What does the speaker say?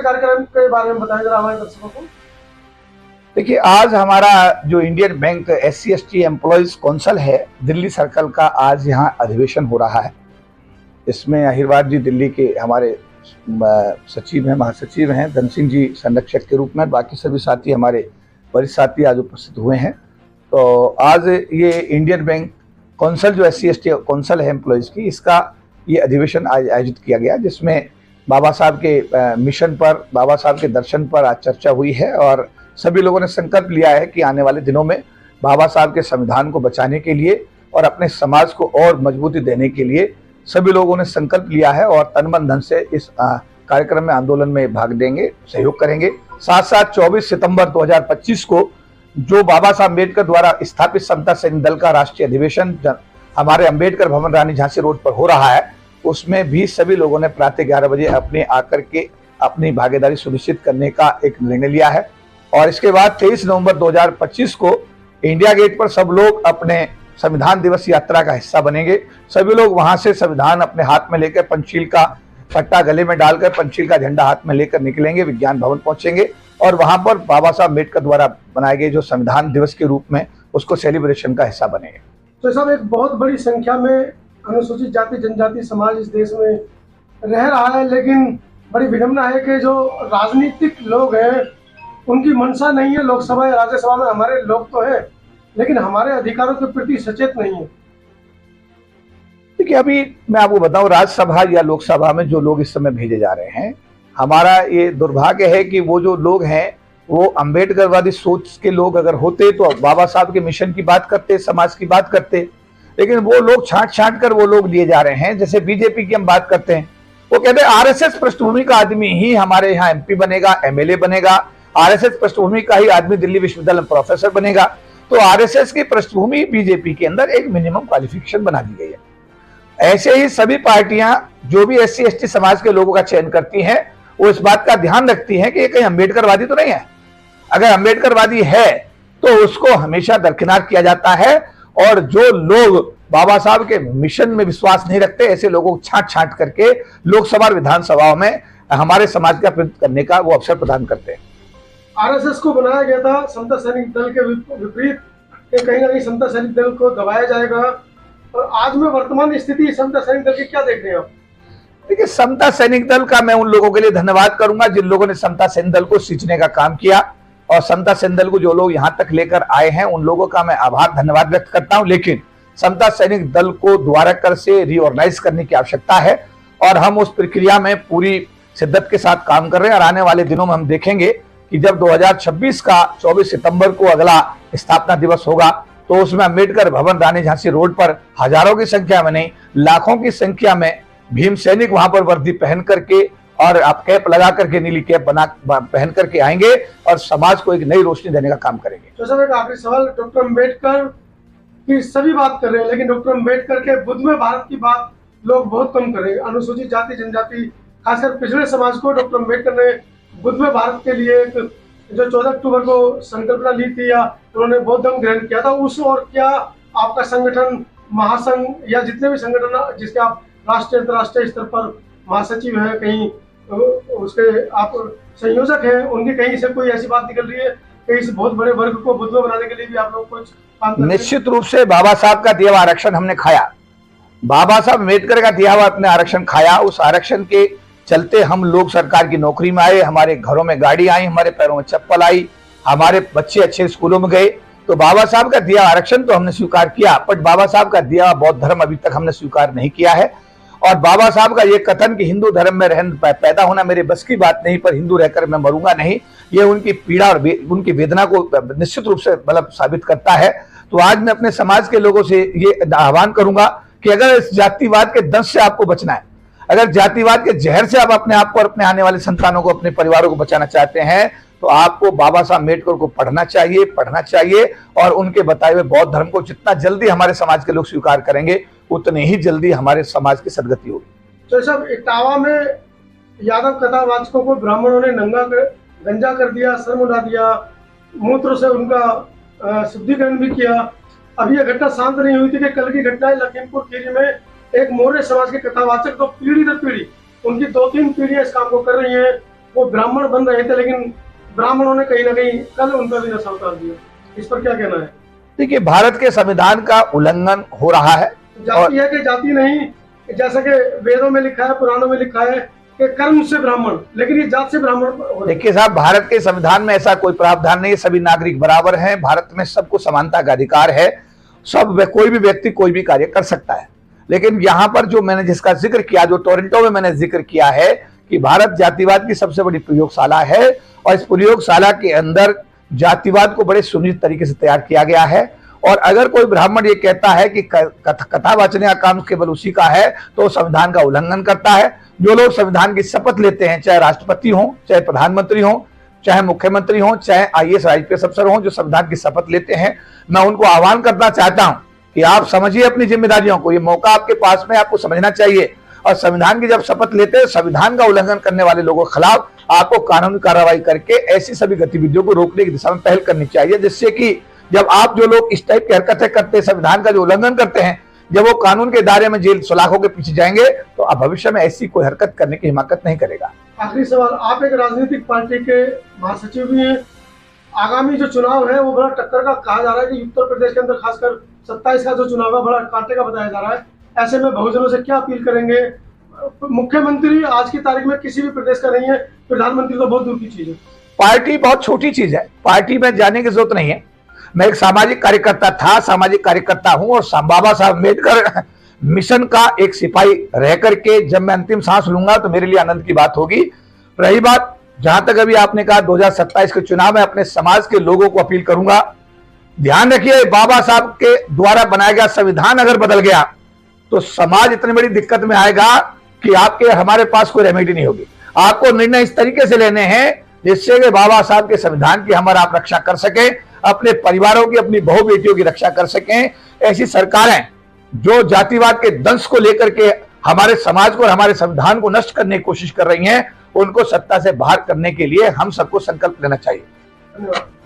कार्यक्रम के बारे में बताएं जरा हमारे दर्शकों को। देखिए, आज हमारा जो Indian bank SC/ST employees council है दिल्ली सर्कल का, आज यहाँ अधिवेशन हो रहा है। इसमें अहिरवार जी दिल्ली के हमारे सचिव हैं, महासचिव हैं, धन सिंह जी संरक्षक के रूप में, बाकी सभी साथी हमारे वरिष्ठ साथी आज उपस्थित हुए हैं। तो आज ये इंडियन बैंक काउंसिल जो SC/ST काउंसिल है एम्प्लॉयज की, इसका ये अधिवेशन आयोजित किया गया, जिसमें बाबा साहब के मिशन पर, बाबा साहब के दर्शन पर आज चर्चा हुई है। और सभी लोगों ने संकल्प लिया है कि आने वाले दिनों में बाबा साहब के संविधान को बचाने के लिए और अपने समाज को और मजबूती देने के लिए सभी लोगों ने संकल्प लिया है और तन मन धन से इस कार्यक्रम में, आंदोलन में भाग देंगे, सहयोग करेंगे। साथ साथ 24 सितंबर 2025 को जो बाबा साहब अम्बेडकर द्वारा स्थापित समता सैनिक दल का राष्ट्रीय अधिवेशन हमारे अम्बेडकर भवन रानी झांसी रोड पर हो रहा है, उसमें भी सभी लोगों ने प्रातः 11 बजे अपने आकर के अपनी भागीदारी सुनिश्चित करने का एक निर्णय लिया है। और इसके बाद 23 नवंबर 2025 को इंडिया गेट पर सब लोग अपने संविधान दिवस यात्रा का हिस्सा बनेंगे। सभी लोग वहां से संविधान अपने हाथ में लेकर, पंचशील का पट्टा गले में डालकर, पंचशील का झंडा हाथ में लेकर निकलेंगे, विज्ञान भवन पहुंचेंगे और वहां पर बाबा साहब अम्बेडकर द्वारा बनाए गए जो संविधान दिवस के रूप में उसको सेलिब्रेशन का हिस्सा बनेंगे। तो साहब, एक बहुत बड़ी संख्या में अनुसूचित जाति जनजाति समाज इस देश में रह रहा है, लेकिन बड़ी विडंबना है कि जो राजनीतिक लोग हैं उनकी मंशा नहीं है लोकसभा या राज्यसभा में। हमारे लोग तो हैं लेकिन हमारे अधिकारों के प्रति सचेत नहीं है। देखिए, अभी मैं आपको बताऊं, राज्यसभा या लोकसभा में जो लोग इस समय भेजे जा रहे हैं, हमारा ये दुर्भाग्य है कि वो जो लोग हैं वो अम्बेडकरवादी सोच के लोग अगर होते तो बाबा साहब के मिशन की बात करते, समाज की बात करते, लेकिन वो लोग छांट कर वो लोग लिए जा रहे हैं। जैसे बीजेपी की हम बात करते हैं, वो कहते हैं RSS पृष्ठभूमि का आदमी ही हमारे यहाँ MP बनेगा, MLA बनेगा, RSS पृष्ठभूमि का ही आदमी दिल्ली विश्वविद्यालय में प्रोफेसर बनेगा। तो RSS की पृष्ठभूमि बीजेपी के अंदर एक मिनिमम क्वालिफिकेशन बना दी गई है। ऐसे ही सभी पार्टियां जो भी SC/ST समाज के लोगों का चयन करती हैं, वो इस बात का ध्यान रखती हैं कि ये कहीं अम्बेडकरवादी तो नहीं है। अगर अम्बेडकरवादी है तो उसको हमेशा दरकिनार किया जाता है, और जो लोग बाबा साहब के मिशन में विश्वास नहीं रखते, ऐसे लोगों को छांट करके लोकसभा और विधानसभाओं में हमारे समाज का प्रतिनिधित्व करने का वो अवसर प्रदान करते हैं। RSS को बनाया गया था समता सैनिक दल के विपरीत, कहीं ना कहीं समता सैनिक दल को दबाया जाएगा। और आज में वर्तमान स्थिति समता सैनिक दल की क्या देख रहे हैं आप? देखिए, समता सैनिक दल का मैं उन लोगों के लिए धन्यवाद करूंगा जिन लोगों ने समता सैनिक दल को सींचने का काम किया, और समता सैनिक दल को जो लोग यहां तक लेकर आए हैं उन लोगों का मैं आभार धन्यवाद व्यक्त करता हूं। लेकिन समता सैनिक दल को दोबारा कर से रीऑर्गेनाइज करने की आवश्यकता है और हम उस प्रक्रिया में पूरी शिद्दत के साथ काम कर रहे हैं। और आने वाले दिनों में हम देखेंगे कि जब 2026 का 24 सितंबर को अगला स्थापना दिवस होगा तो उसमें अम्बेडकर भवन रानी झांसी रोड पर हजारों की संख्या में नहीं, लाखों की संख्या में भीम सैनिक वहां पर वर्दी पहन करके और आप कैप लगा करके, नीली कैप पहन करके आएंगे और समाज को एक नई रोशनी देने का काम करेंगे। तो सर, एक आखिरी सवाल, डॉक्टर अम्बेडकर की सभी बात कर रहे हैं लेकिन डॉक्टर अम्बेडकर के बुद्धमय भारत की बात लोग बहुत कम कर रहे हैं। अनुसूचित जाति जनजाति खासकर पिछड़े समाज को डॉक्टर अम्बेडकर ने बुद्धमय भारत के लिए एक जो 14 अक्टूबर को संकल्पना ली थी या उन्होंने बौद्ध धर्म ग्रहण किया था, उस और क्या आपका संगठन, महासंघ या जितने भी संगठन जिसके आप राष्ट्रीय अंतर्राष्ट्रीय स्तर पर महासचिव हैं, कहीं उसके आप संयोजक हैं, उनकी कहीं से कोई ऐसी बात निकल रही है कि इस बहुत बड़े वर्ग को बुद्धमय बनाने के लिए भी आप लोग कुछ काम कर रहे हैं? निश्चित रूप से बाबा साहब का दिया हुआ आरक्षण हमने खाया, बाबा साहब अम्बेडकर का दिया हुआ अपने आरक्षण खाया। उस आरक्षण के चलते हम लोग सरकार की नौकरी में आए, हमारे घरों में गाड़ी आई, हमारे पैरों में चप्पल आई, हमारे बच्चे अच्छे स्कूलों में गए। तो बाबा साहब का दिया आरक्षण तो हमने स्वीकार किया, बट बाबा साहब का दिया बौद्ध धर्म अभी तक हमने स्वीकार नहीं किया है। और बाबा साहब का ये कथन कि हिंदू धर्म में पैदा होना मेरे बस की बात नहीं, पर हिंदू रहकर मैं मरूंगा नहीं, ये उनकी पीड़ा और उनकी वेदना को निश्चित रूप से मतलब साबित करता है। तो आज मैं अपने समाज के लोगों से ये आह्वान करूंगा कि अगर इस जातिवाद के दंश से आपको बचना है, अगर जातिवाद के जहर से आप अपने आप को और अपने आने वाले संतानों को, अपने परिवारों को बचाना चाहते हैं, तो आपको बाबा साहब अम्बेडकर को पढ़ना चाहिए और उनके बताए हुए बौद्ध धर्म को जितना जल्दी हमारे समाज के लोग स्वीकार करेंगे उतनी ही जल्दी हमारे समाज की सदगति होगी। तो सब इटावा में यादव कथावाचकों को ब्राह्मणों ने गंजा कर दिया, सर मुड़ा दिया, मूत्र से उनका शुद्धिकरण भी किया। अभी यह घटना शांत नहीं हुई थी कि कल की घटना है लखीमपुर खीरी में, एक मौर्य समाज के कथावाचक तो पीढ़ी दर पीढ़ी, उनकी 2-3 पीढ़ियां इस काम को कर रही हैं, वो ब्राह्मण बन रहे थे, लेकिन ब्राह्मणों ने कहीं ना कहीं कल उनका भी नशा उतार दिया। इस पर क्या कहना है? देखिए, भारत के संविधान का उल्लंघन हो रहा है। जाति है कि जाति नहीं, जैसा कि वेदों में लिखा है, पुराणों में लिखा है कि कर्म से ब्राह्मण, लेकिन ये जात से ब्राह्मण। देखिए साहब, भारत के संविधान में ऐसा कोई प्रावधान नहीं है। सभी नागरिक बराबर हैं, भारत में सबको समानता का अधिकार है, कोई भी व्यक्ति कोई भी कार्य कर सकता है। लेकिन यहाँ पर जो मैंने जिसका जिक्र किया, जो टोरंटो में मैंने जिक्र किया है कि भारत जातिवाद की सबसे बड़ी प्रयोगशाला है, और इस प्रयोगशाला के अंदर जातिवाद को बड़े सुनिश्चित तरीके से तैयार किया गया है। और अगर कोई ब्राह्मण ये कहता है कि कथा वाचन का काम केवल उसी का है, तो संविधान का उल्लंघन करता है। जो लोग संविधान की शपथ लेते हैं, चाहे राष्ट्रपति हो, चाहे प्रधानमंत्री हो, चाहे मुख्यमंत्री हो, चाहे IAS IPS अफसर हो, जो संविधान की शपथ लेते हैं, मैं उनको आह्वान करना चाहता हूं कि आप समझिए अपनी जिम्मेदारियों को। ये मौका आपके पास में, आपको समझना चाहिए। और संविधान की जब शपथ लेते हैं, संविधान का उल्लंघन करने वाले लोगों के खिलाफ आपको कानूनी कार्रवाई करके ऐसी सभी गतिविधियों को रोकने की दिशा में पहल करनी चाहिए, जिससे कि जब आप जो लोग इस टाइप की हरकतें करते हैं, संविधान का जो उल्लंघन करते हैं, जब वो कानून के दायरे में जेल सलाखों के पीछे जाएंगे, तो आप भविष्य में ऐसी कोई हरकत करने की हिम्मत नहीं करेगा। आखिरी सवाल, आप एक राजनीतिक पार्टी के महासचिव भी हैं। आगामी जो चुनाव है वो बड़ा टक्कर का कहा जा रहा है कि उत्तर प्रदेश के अंदर खासकर 27 का जो चुनाव है बड़ा कांटे का बताया जा रहा है। ऐसे में बहुजनों से क्या अपील करेंगे? मुख्यमंत्री आज की तारीख में किसी भी प्रदेश का नहीं है, प्रधानमंत्री तो बहुत दूर की चीज है। पार्टी बहुत छोटी चीज है, पार्टी में जाने की जरूरत नहीं है। मैं एक सामाजिक कार्यकर्ता था, सामाजिक कार्यकर्ता हूं, और बाबा साहब अम्बेडकर मिशन का एक सिपाही रह करके जब मैं अंतिम सांस लूंगा तो मेरे लिए आनंद की बात होगी। रही बात, जहां तक अभी आपने कहा 2027 के चुनाव में अपने समाज के लोगों को अपील करूंगा, ध्यान रखिए, बाबा साहब के द्वारा बनाया गया संविधान अगर बदल गया तो समाज इतनी बड़ी दिक्कत में आएगा कि आपके हमारे पास कोई रेमेडी नहीं होगी। आपको निर्णय इस तरीके से लेने हैं जिससे कि बाबा साहब के संविधान की हमारा आप रक्षा कर सकें, अपने परिवारों की, अपनी बहु बेटियों की रक्षा कर सकें। ऐसी सरकारें जो जातिवाद के दंश को लेकर के हमारे समाज को और हमारे संविधान को नष्ट करने की कोशिश कर रही हैं, उनको सत्ता से बाहर करने के लिए हम सबको संकल्प लेना चाहिए। धन्यवाद।